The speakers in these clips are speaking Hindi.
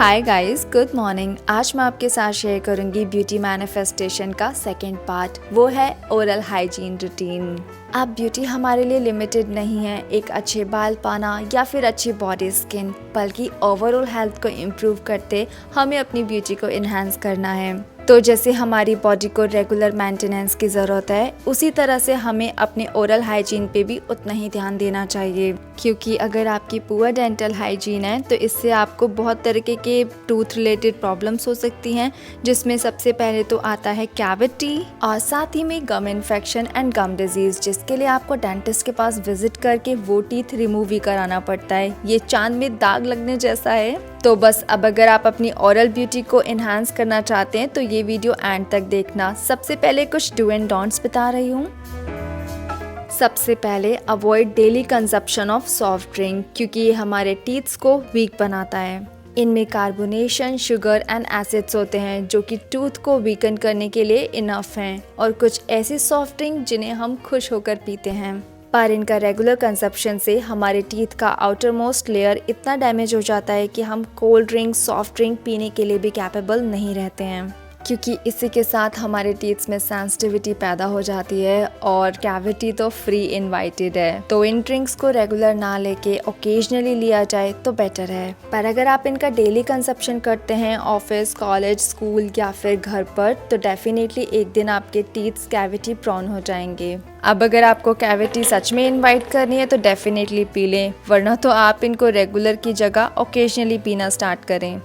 Hi guys, good morning. आज मैं आपके साथ शेयर करूंगी ब्यूटी मैनिफेस्टेशन का सेकंड पार्ट, वो है ओरल हाइजीन रूटीन। अब ब्यूटी हमारे लिए लिमिटेड नहीं है एक अच्छे बाल पाना या फिर अच्छी बॉडी स्किन, बल्कि ओवरऑल हेल्थ को इम्प्रूव करते हमें अपनी ब्यूटी को इन्हांस करना है। तो जैसे हमारी बॉडी को रेगुलर मेंटेनेंस की ज़रूरत है, उसी तरह से हमें अपने ओरल हाइजीन पे भी उतना ही ध्यान देना चाहिए, क्योंकि अगर आपकी पुअर डेंटल हाइजीन है तो इससे आपको बहुत तरीके के टूथ रिलेटेड प्रॉब्लम्स हो सकती हैं, जिसमें सबसे पहले तो आता है कैविटी और साथ ही में गम इन्फेक्शन एंड गम डिजीज, जिसके लिए आपको डेंटिस्ट के पास विजिट करके वो टीथ रिमूव भी कराना पड़ता है। ये चांद में दाग लगने जैसा है। तो बस अब अगर आप अपनी ओरल ब्यूटी को इन्हांस करना चाहते हैं तो ये वीडियो एंड तक देखना। सबसे पहले कुछ डू एंड डोंट्स बता रही हूँ। सबसे पहले avoid daily consumption of soft drink, क्योंकि ये हमारे टीथ्स को वीक बनाता है। इनमें कार्बोनेशन, शुगर एंड एसिड्स होते हैं जो कि टूथ को वीकन करने के लिए इनफ हैं, और कुछ ऐसी सॉफ्ट ड्रिंक जिन्हें हम खुश होकर पीते हैं। पर इनका रेगुलर कंजप्शन से हमारे टीथ का आउटर मोस्ट लेयर इतना डैमेज हो जाता है कि हम कोल्ड ड्रिंक, सॉफ्ट ड्रिंक पीने के लिए भी कैपेबल नहीं रहते हैं, क्योंकि इसी के साथ हमारे टीथ्स में सेंसिटिविटी पैदा हो जाती है और कैविटी तो फ्री इनवाइटेड है। तो इन ड्रिंक्स को रेगुलर ना लेके ओकेजनली लिया जाए तो बेटर है। पर अगर आप इनका डेली कंजप्शन करते हैं ऑफिस, कॉलेज, स्कूल या फिर घर पर, तो डेफिनेटली एक दिन आपके टीथ्स कैविटी प्रोन हो जाएंगे। अब अगर आपको कैविटी सच में इनवाइट करनी है तो डेफिनेटली पी लें, वरना तो आप इनको रेगुलर की जगह ओकेजनली पीना स्टार्ट करें।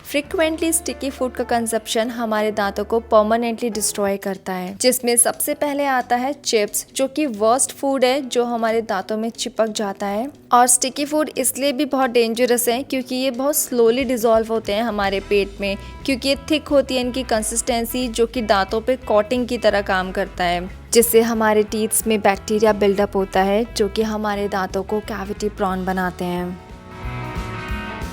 फ्रीक्वेंटली स्टिकी फूड का कंजप्शन हमारे दांतों को परमानेंटली डिस्ट्रॉय करता है, जिसमें सबसे पहले आता है चिप्स, जो कि वर्स्ट फूड है जो हमारे दांतों में चिपक जाता है। और स्टिकी फूड इसलिए भी बहुत डेंजरस है क्योंकि ये बहुत स्लोली डिसॉल्व होते हैं हमारे पेट में, क्योंकि ये थिक होती है इनकी कंसिस्टेंसी, जो कि दांतों पे कोटिंग की तरह काम करता है, जिससे हमारे टीथ्स में बैक्टीरिया बिल्डअप होता है जो कि हमारे दांतों को कैविटी प्रोन बनाते हैं।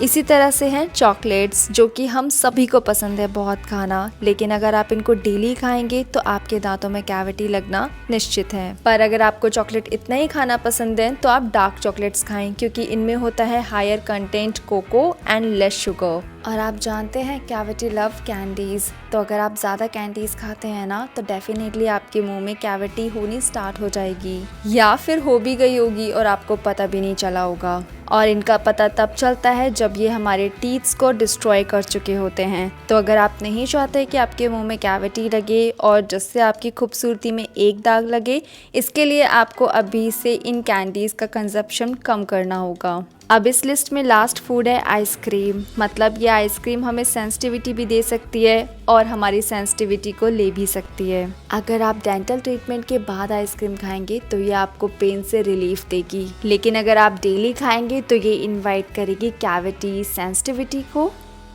इसी तरह से हैं चॉकलेट्स, जो कि हम सभी को पसंद है बहुत खाना, लेकिन अगर आप इनको डेली खाएंगे तो आपके दांतों में कैविटी लगना निश्चित है। पर अगर आपको चॉकलेट इतना ही खाना पसंद है तो आप डार्क चॉकलेट्स खाएं, क्योंकि इनमें होता है higher content cocoa and less sugar. और आप जानते हैं कैविटी लव कैंडीज, तो अगर आप ज़्यादा कैंडीज खाते हैं ना तो डेफिनेटली आपके मुंह में कैविटी होनी स्टार्ट हो जाएगी, या फिर हो भी गई होगी और आपको पता भी नहीं चला होगा। और इनका पता तब चलता है जब ये हमारे टीथ्स को डिस्ट्रॉय कर चुके होते हैं। तो अगर आप नहीं चाहते कि आपके मुंह में कैविटी लगे और जिससे आपकी खूबसूरती में एक दाग लगे, इसके लिए आपको अभी से इन कैंडीज़ का कंजप्शन कम करना होगा। अब इस लिस्ट में लास्ट फूड है आइसक्रीम। मतलब ये आइसक्रीम हमें सेंसिटिविटी भी दे सकती है और हमारी सेंसिटिविटी को ले भी सकती है। अगर आप डेंटल ट्रीटमेंट के बाद आइसक्रीम खाएंगे तो ये आपको पेन से रिलीफ देगी, लेकिन अगर आप डेली खाएंगे तो ये इनवाइट करेगी कैविटी, सेंसिटिविटी को।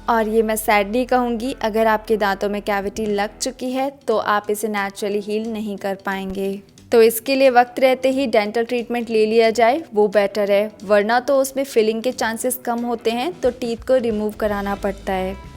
और ये मैं सैडली कहूँगी, अगर आपके दांतों में कैविटी लग चुकी है तो आप इसे नेचुरली हील नहीं कर पाएंगे। तो इसके लिए वक्त रहते ही डेंटल ट्रीटमेंट ले लिया जाए, वो बेटर है, वरना तो उसमें फिलिंग के चांसेस कम होते हैं तो टीथ को रिमूव कराना पड़ता है।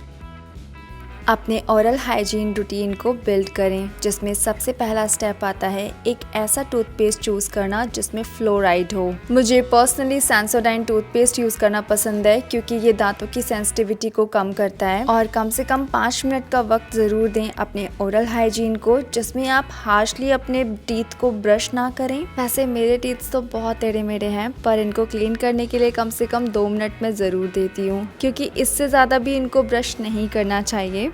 अपने ओरल हाइजीन रूटीन को बिल्ड करें, जिसमें सबसे पहला स्टेप आता है एक ऐसा टूथपेस्ट चूज़ करना जिसमें फ्लोराइड हो। मुझे पर्सनली सेंसोडाइन टूथपेस्ट यूज़ करना पसंद है, क्योंकि ये दांतों की सेंसिटिविटी को कम करता है। और कम से कम 5 मिनट का वक्त ज़रूर दें अपने ओरल हाइजीन को, जिसमें आप हार्शली अपने टीथ को ब्रश ना करें। वैसे मेरे टीथ तो बहुत टेढ़े मेढ़े हैं, पर इनको क्लीन करने के लिए कम से कम 2 मिनट में ज़रूर देती हूँ, क्योंकि इससे ज़्यादा भी इनको ब्रश नहीं करना चाहिए।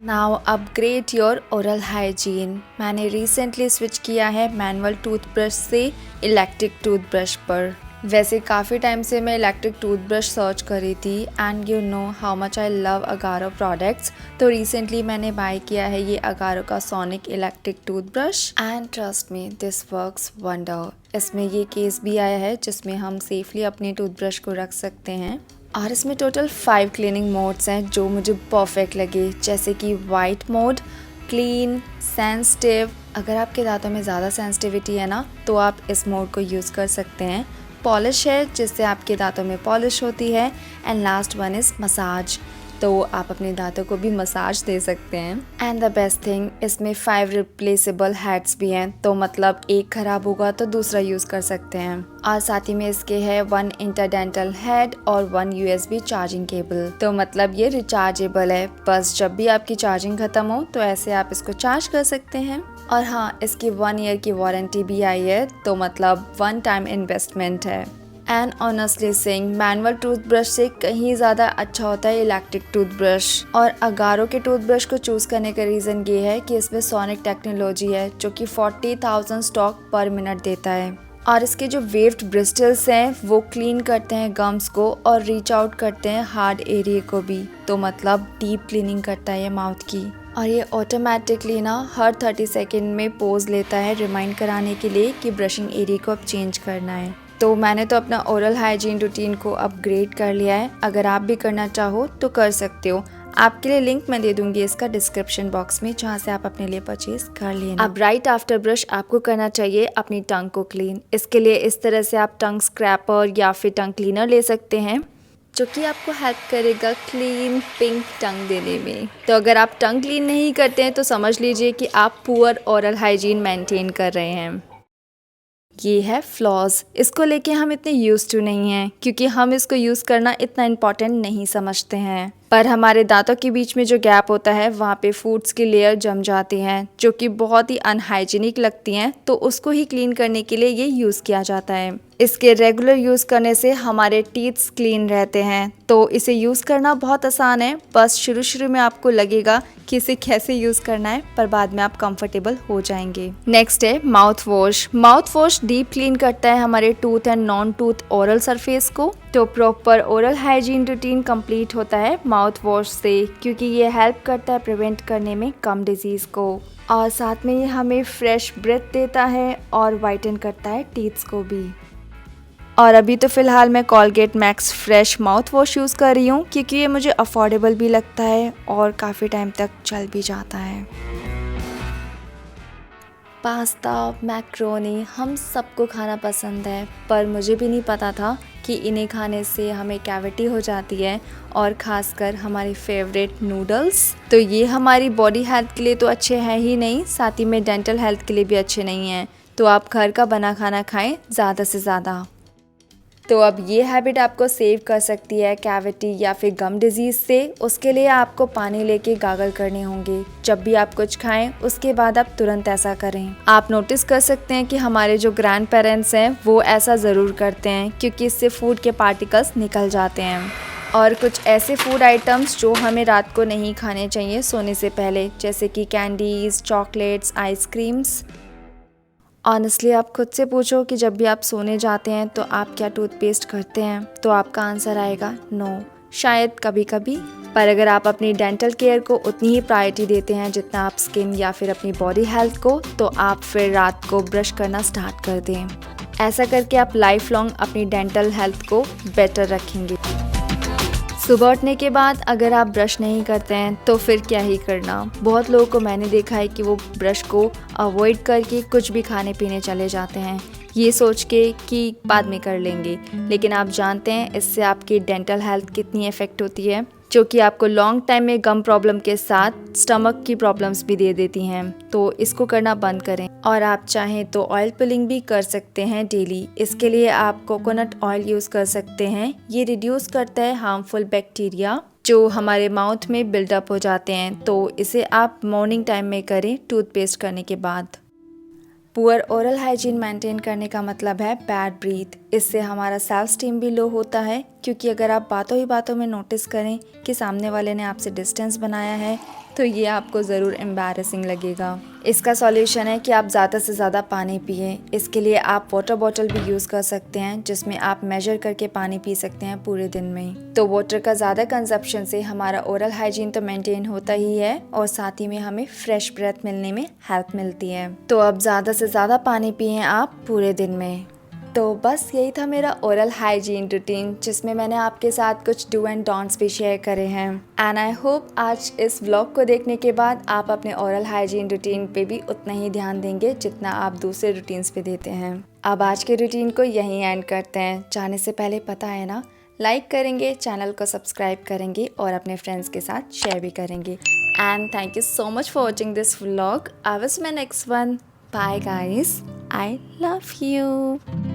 Now upgrade your oral hygiene. मैंने रिसेंटली स्विच किया है मैनुअल टूथब्रश से इलेक्ट्रिक टूथब्रश पर। वैसे काफ़ी टाइम से मैं इलेक्ट्रिक टूथब्रश सर्च कर रही थी, and you know how much I love Agaro products. तो रिसेंटली मैंने बाय किया है ये अगारो का sonic electric toothbrush, and trust me this works wonder. इसमें ये केस भी आया है जिसमें हम सेफली अपने टूथब्रश को रख सकते हैं, और इसमें टोटल 5 क्लीनिंग मोड्स हैं जो मुझे परफेक्ट लगे, जैसे कि वाइट मोड, क्लीन, सेंसिटिव। अगर आपके दांतों में ज़्यादा सेंसिटिविटी है ना तो आप इस मोड को यूज़ कर सकते हैं। पॉलिश है, जिससे आपके दांतों में पॉलिश होती है, and last one is massage. तो आप अपने दांतों को भी मसाज दे सकते हैं। एंड द बेस्ट थिंग, इसमें 5 रिप्लेसेबल हेड्स भी हैं, तो मतलब एक खराब होगा तो दूसरा यूज़ कर सकते हैं। और साथ ही में इसके है 1 इंटरडेंटल हेड और 1 USB चार्जिंग केबल, तो मतलब ये रिचार्जेबल है। बस जब भी आपकी चार्जिंग खत्म हो तो ऐसे आप इसको चार्ज कर सकते हैं। और हाँ, इसकी 1 ईयर की वारंटी भी आई है, तो मतलब 1 टाइम इन्वेस्टमेंट है। And honestly saying, manual toothbrush से कहीं ज़्यादा अच्छा होता है इलेक्ट्रिक टूथब्रश। और अगारो के टूथब्रश को चूज़ करने का रीज़न ये है कि इसमें सोनिक टेक्नोलॉजी है जो कि 40,000 स्टॉक पर मिनट देता है। और इसके जो वेव्ड ब्रिस्टल्स हैं वो क्लीन करते हैं गम्स को और रीच आउट करते हैं हार्ड एरिया को भी, तो मतलब डीप क्लीनिंग करता है ये माउथ की। और ये ऑटोमेटिकली ना हर 30 सेकेंड में पोज लेता है रिमाइंड कराने के लिए कि ब्रशिंग एरिया को अब चेंज करना है। तो मैंने तो अपना ओरल हाइजीन रूटीन को अपग्रेड कर लिया है। अगर आप भी करना चाहो तो कर सकते हो। आपके लिए लिंक मैं दे दूंगी इसका डिस्क्रिप्शन बॉक्स में, जहाँ से आप अपने लिए परचेज कर लेना। अब राइट आफ्टर ब्रश आपको करना चाहिए अपनी टंग को क्लीन। इसके लिए इस तरह से आप टंग स्क्रैपर या फिर टंग क्लीनर ले सकते हैं, जो कि आपको हेल्प करेगा क्लीन पिंक टंग देने में। तो अगर आप टंग क्लीन नहीं करते हैं तो समझ लीजिए कि आप पुअर ओरल हाइजीन मेंटेन कर रहे हैं। ये है फ्लॉस। इसको लेके हम इतने यूज्ड टू नहीं हैं क्योंकि हम इसको यूज़ करना इतना इम्पॉर्टेंट नहीं समझते हैं। पर हमारे दांतों के बीच में जो गैप होता है वहाँ पे फूड्स की लेयर जम जाती हैं जो कि बहुत ही अनहाइजीनिक लगती हैं, तो उसको ही क्लीन करने के लिए ये यूज़ किया जाता है। इसके रेगुलर यूज़ करने से हमारे टीथ्स क्लीन रहते हैं, तो इसे यूज़ करना बहुत आसान है। बस शुरू में आपको लगेगा कि इसे कैसे यूज़ करना है, पर बाद में आप कंफर्टेबल हो जाएंगे। नेक्स्ट है mouth wash. Mouth wash deep clean करता है हमारे tooth and non tooth oral surface को। तो proper oral hygiene routine complete होता है माउथ वॉश से, क्योंकि ये हेल्प करता है प्रिवेंट करने में गम डिजीज़ को, और साथ में ये हमें फ्रेश ब्रेथ देता है और वाइटन करता है टीथ्स को भी। और अभी तो फ़िलहाल मैं Colgate max fresh mouth wash use कर रही हूँ क्योंकि ये मुझे अफोर्डेबल भी लगता है और काफ़ी टाइम तक चल भी जाता है। पास्ता, मैक्रोनी हम सबको खाना पसंद है, पर मुझे भी नहीं पता था कि इन्हें खाने से हमें कैविटी हो जाती है, और ख़ासकर हमारी फेवरेट नूडल्स। तो ये हमारी बॉडी हेल्थ के लिए तो अच्छे हैं ही नहीं, साथ ही में डेंटल हेल्थ के लिए भी अच्छे नहीं हैं। तो आप घर का बना खाना खाएं ज़्यादा से ज़्यादा। तो अब ये हैबिट आपको सेव कर सकती है कैविटी या फिर गम डिजीज़ से। उसके लिए आपको पानी लेके गागल करने होंगे जब भी आप कुछ खाएं, उसके बाद आप तुरंत ऐसा करें। आप नोटिस कर सकते हैं कि हमारे जो ग्रैंड पेरेंट्स हैं वो ऐसा ज़रूर करते हैं, क्योंकि इससे फूड के पार्टिकल्स निकल जाते हैं। और कुछ ऐसे फूड आइटम्स जो हमें रात को नहीं खाने चाहिए सोने से पहले, जैसे कि कैंडीज़, चॉकलेट्स, आइसक्रीम्स। ऑनेस्टली आप खुद से पूछो कि जब भी आप सोने जाते हैं तो आप क्या टूथपेस्ट करते हैं, तो आपका आंसर आएगा नो, शायद कभी कभी। पर अगर आप अपनी डेंटल केयर को उतनी ही प्रायोरिटी देते हैं जितना आप स्किन या फिर अपनी बॉडी हेल्थ को, तो आप फिर रात को ब्रश करना स्टार्ट कर दें। ऐसा करके आप लाइफ लॉन्ग अपनी डेंटल हेल्थ को बेटर रखेंगे। सुबह उठने के बाद अगर आप ब्रश नहीं करते हैं तो फिर क्या ही करना। बहुत लोगों को मैंने देखा है कि वो ब्रश को अवॉइड करके कुछ भी खाने पीने चले जाते हैं, ये सोच के कि बाद में कर लेंगे। लेकिन आप जानते हैं इससे आपकी डेंटल हेल्थ कितनी इफ़ेक्ट होती है, जो कि आपको लॉन्ग टाइम में गम प्रॉब्लम के साथ स्टमक की प्रॉब्लम्स भी दे देती हैं। तो इसको करना बंद करें। और आप चाहें तो ऑयल पुलिंग भी कर सकते हैं डेली। इसके लिए आप कोकोनट ऑयल यूज़ कर सकते हैं। ये रिड्यूस करता है हार्मफुल बैक्टीरिया जो हमारे माउथ में बिल्डअप हो जाते हैं। तो इसे आप मॉर्निंग टाइम में करें टूथपेस्ट करने के बाद। पुअर ओरल हाइजीन मेंटेन करने का मतलब है बैड ब्रीथ। इससे हमारा सेल्फ स्टीम भी लो होता है, क्योंकि अगर आप बातों ही बातों में नोटिस करें कि सामने वाले ने आपसे डिस्टेंस बनाया है तो ये आपको ज़रूर एम्बैरेसिंग लगेगा। इसका सॉल्यूशन है कि आप ज़्यादा से ज़्यादा पानी पिएं। इसके लिए आप वाटर बॉटल भी यूज़ कर सकते हैं, जिसमें आप मेजर करके पानी पी सकते हैं पूरे दिन में। तो वाटर का ज़्यादा कंजप्शन से हमारा ओरल हाइजीन तो मेंटेन होता ही है, और साथ ही में हमें फ्रेश ब्रेथ मिलने में हेल्प मिलती है। तो अब ज़्यादा से ज़्यादा पानी पिएं आप पूरे दिन में। तो बस यही था मेरा ओरल हाइजीन रूटीन, जिसमें मैंने आपके साथ कुछ डू एंड डोंट्स भी शेयर करे हैं। एंड आई होप आज इस व्लॉग को देखने के बाद आप अपने ओरल हाइजीन रूटीन पे भी उतना ही ध्यान देंगे जितना आप दूसरे रूटीन्स पे देते हैं। अब आज के रूटीन को यहीं एंड करते हैं। जाने से पहले पता है ना, लाइक करेंगे, चैनल को सब्सक्राइब करेंगे और अपने फ्रेंड्स के साथ शेयर भी करेंगे। And thank you so much for watching this vlog. I will see my next one. Bye guys, I love you.